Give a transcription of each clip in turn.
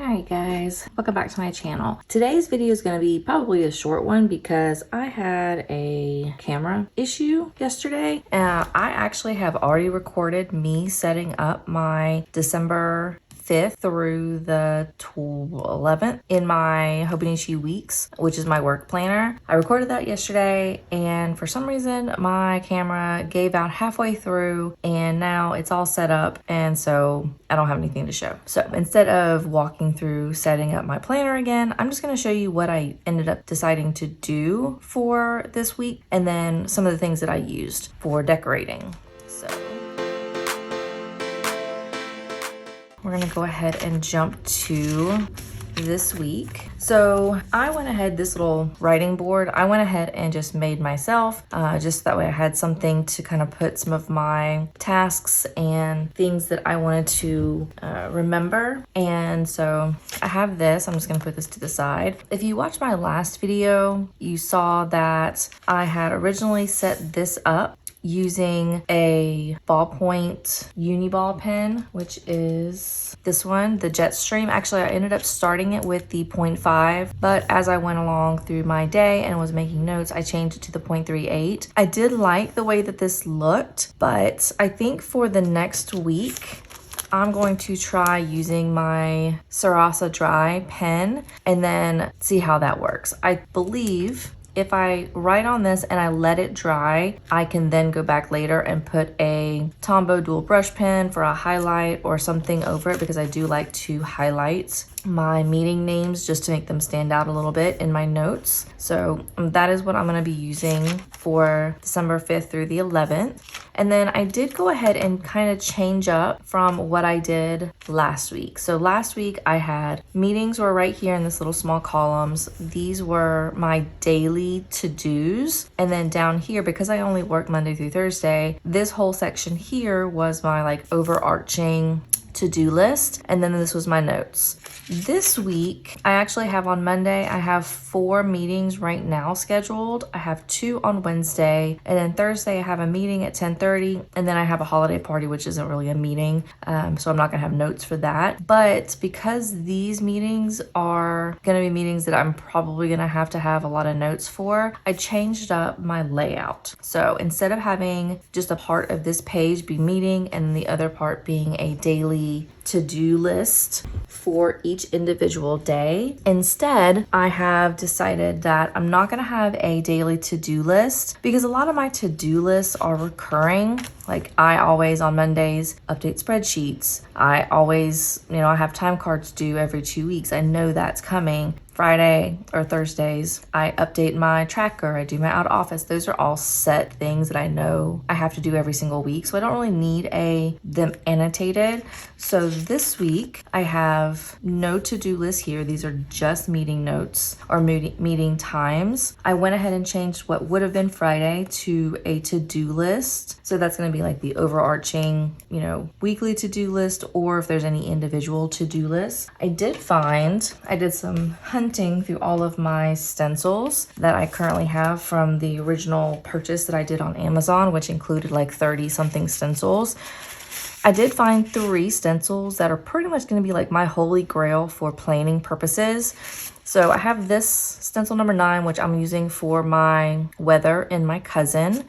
Alright guys, welcome back to my channel. Today's video is going to be probably a short one because I had a camera issue yesterday. I actually have already recorded me setting up my December 5th through the 11th in my Hobonichi Weeks, which is my work planner. I recorded that yesterday, and for some reason my camera gave out halfway through, and now it's all set up, and so I don't have anything to show. So instead of walking through setting up my planner again, I'm just going to show you what I ended up deciding to do for this week, and then some of the things that I used for decorating. So we're gonna go ahead and jump to this week. So I went ahead, this little writing board, I went ahead and just made myself, just that way I had something to kind of put some of my tasks and things that I wanted to remember. And so I have this, I'm just gonna put this to the side. If you watched my last video, you saw that I had originally set this up using a ballpoint Uniball pen, which is this one, the Jetstream. Actually, I ended up starting it with the 0.5, but as I went along through my day and was making notes, I changed it to the 0.38. I did like the way that this looked, but I think for the next week, I'm going to try using my Sarasa Dry pen and then see how that works. I believe if I write on this and I let it dry, I can then go back later and put a Tombow dual brush pen for a highlight or something over it, because I do like to highlight my meeting names just to make them stand out a little bit in my notes. So that is what I'm going to be using for December 5th through the 11th. And then I did go ahead and kind of change up from what I did last week. So last week I had meetings were right here in this little small columns. These were my daily to-dos. And then down here, because I only work Monday through Thursday, this whole section here was my like overarching to-do list, and then this was my notes. This week, I actually have on Monday, I have 4 meetings right now scheduled. I have 2 on Wednesday, and then Thursday I have a meeting at 10:30, and then I have a holiday party, which isn't really a meeting, so I'm not gonna have notes for that. But because these meetings are gonna be meetings that I'm probably gonna have to have a lot of notes for, I changed up my layout. So instead of having just a part of this page be meeting and the other part being a daily to-do list for each individual day, instead I have decided that I'm not going to have a daily to-do list, because a lot of my to-do lists are recurring. Like I always on Mondays update spreadsheets. I always, I have time cards due every 2 weeks. I know that's coming. Friday or Thursdays, I update my tracker, I do my out of office. Those are all set things that I know I have to do every single week. So I don't really need them annotated. So this week I have no to-do list here. These are just meeting notes or meeting times. I went ahead and changed what would have been Friday to a to-do list. So that's going to be like the overarching, weekly to-do list, or if there's any individual to-do lists. I did some hunting through all of my stencils that I currently have from the original purchase that I did on Amazon, which included like 30 something stencils. I did find 3 stencils that are pretty much going to be like my holy grail for planning purposes. So I have this stencil number 9, which I'm using for my weather and my cousin.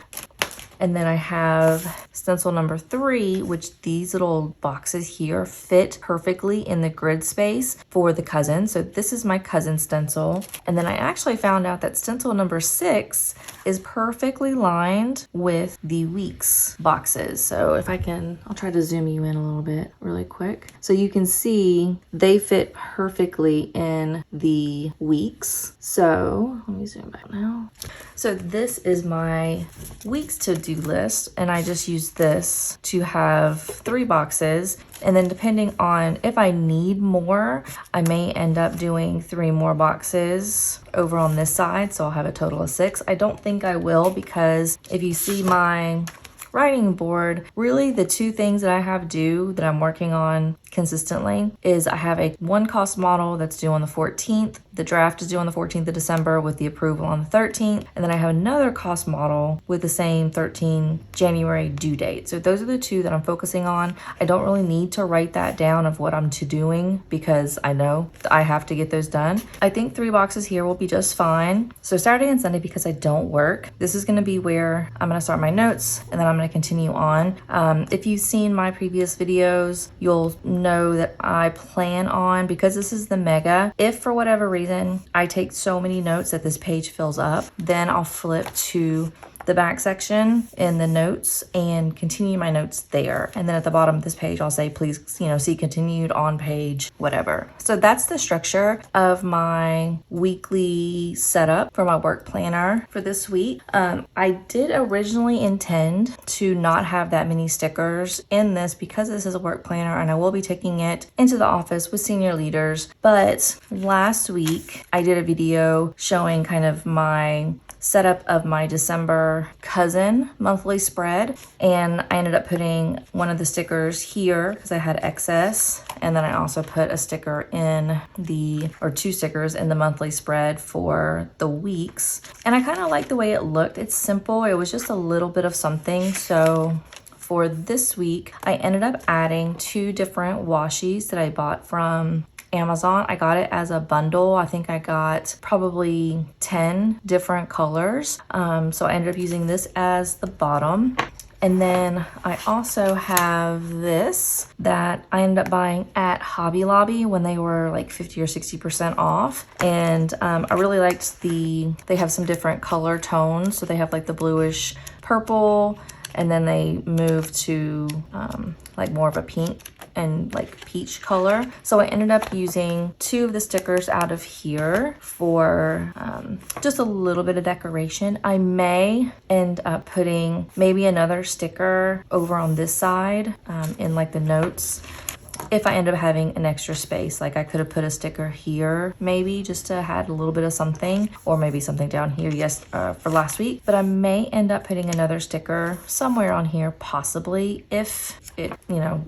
And then I have stencil number 3, which these little boxes here fit perfectly in the grid space for the cousin. So this is my cousin stencil. And then I actually found out that stencil number 6 is perfectly lined with the weeks boxes. So if I'll try to zoom you in a little bit really quick. So you can see they fit perfectly in the weeks. So let me zoom back now. So this is my weeks to-do list, and I just use this to have 3 boxes, and then depending on if I need more, I may end up doing 3 more boxes over on this side, so I'll have a total of 6. I don't think I will, because if you see my writing board, really the 2 things that I have due that I'm working on consistently is I have one cost model that's due on the 14th. The draft is due on the 14th of December with the approval on the 13th. And then I have another cost model with the same 13 January due date. So those are the two that I'm focusing on. I don't really need to write that down of what I'm doing because I know I have to get those done. I think 3 boxes here will be just fine. So Saturday and Sunday, because I don't work, this is going to be where I'm going to start my notes and then I'm going to continue on. If you've seen my previous videos, you'll know that I plan on, because this is the mega, if for whatever reason I take so many notes that this page fills up, then I'll flip to the back section in the notes and continue my notes there. And then at the bottom of this page, I'll say, please, see continued on page, whatever. So that's the structure of my weekly setup for my work planner for this week. I did originally intend to not have that many stickers in this because this is a work planner and I will be taking it into the office with senior leaders. But last week I did a video showing kind of my setup of my December cousin monthly spread, and I ended up putting one of the stickers here because I had excess, and then I also put a sticker in two stickers in the monthly spread for the weeks. And I kind of like the way it looked. It's simple. It was just a little bit of something. So for this week, I ended up adding 2 different washies that I bought from Amazon. I got it as a bundle. I think I got probably 10 different colors. So I ended up using this as the bottom. And then I also have this that I ended up buying at Hobby Lobby when they were like 50 or 60% off. And I really liked they have some different color tones. So they have like the bluish purple, and then they move to like more of a pink and like peach color. So I ended up using 2 of the stickers out of here for just a little bit of decoration. I may end up putting maybe another sticker over on this side in like the notes. If I end up having an extra space, like I could have put a sticker here, maybe just to add a little bit of something, or maybe something down here, for last week. But I may end up putting another sticker somewhere on here, possibly, if it,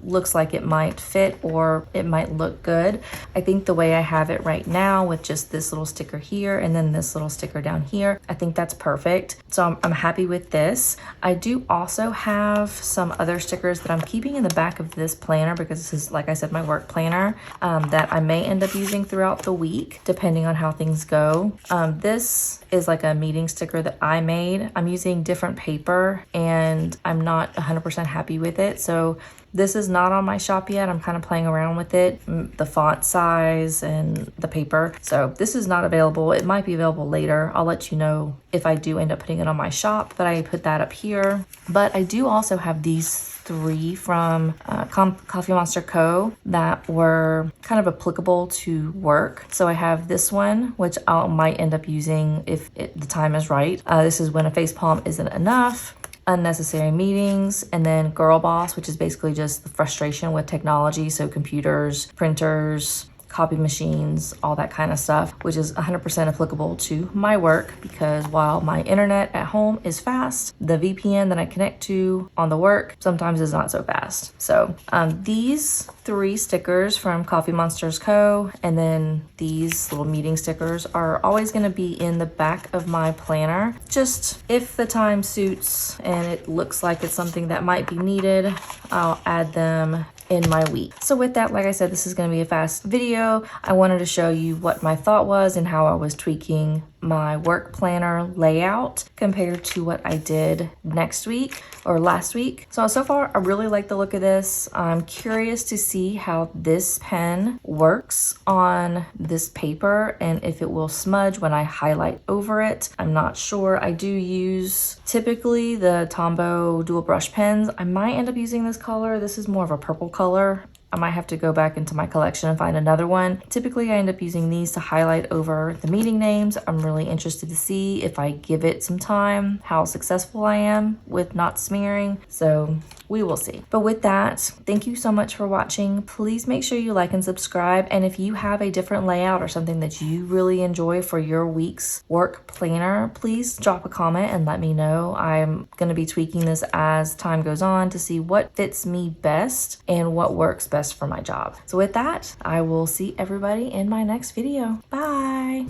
looks like it might fit or it might look good. I think the way I have it right now with just this little sticker here and then this little sticker down here, I think that's perfect. So I'm happy with this. I do also have some other stickers that I'm keeping in the back of this planner because this is, like I said, my work planner that I may end up using throughout the week, depending on how things go. This is like a meeting sticker that I made. I'm using different paper and I'm not 100% happy with it. So this is not on my shop yet. I'm kind of playing around with it, the font size and the paper. So this is not available. It might be available later. I'll let you know if I do end up putting it on my shop, but I put that up here. But I do also have these 3 from Coffee Monster Co. that were kind of applicable to work. So I have this one, which I might end up using if the time is right. This is when a facepalm isn't enough. Unnecessary meetings, and then Girl Boss, which is basically just the frustration with technology. So computers, printers, copy machines, all that kind of stuff, which is 100% applicable to my work because while my internet at home is fast, the VPN that I connect to on the work sometimes is not so fast. So these 3 stickers from Coffee Monsters Co. and then these little meeting stickers are always going to be in the back of my planner. Just if the time suits and it looks like it's something that might be needed, I'll add them in my week. So with that, like I said, this is going to be a fast video. I wanted to show you what my thought was and how I was tweaking my work planner layout compared to what I did last week. So far, I really like the look of this. I'm curious to see how this pen works on this paper and if it will smudge when I highlight over it. I'm not sure. I do use typically the Tombow dual brush pens. I might end up using this color. This is more of a purple color. I might have to go back into my collection and find another one. Typically, I end up using these to highlight over the meeting names. I'm really interested to see if I give it some time, how successful I am with not smearing. So we will see. But with that, thank you so much for watching. Please make sure you like and subscribe. And if you have a different layout or something that you really enjoy for your week's work planner, please drop a comment and let me know. I'm going to be tweaking this as time goes on to see what fits me best and what works best for my job. So with that, I will see everybody in my next video. Bye.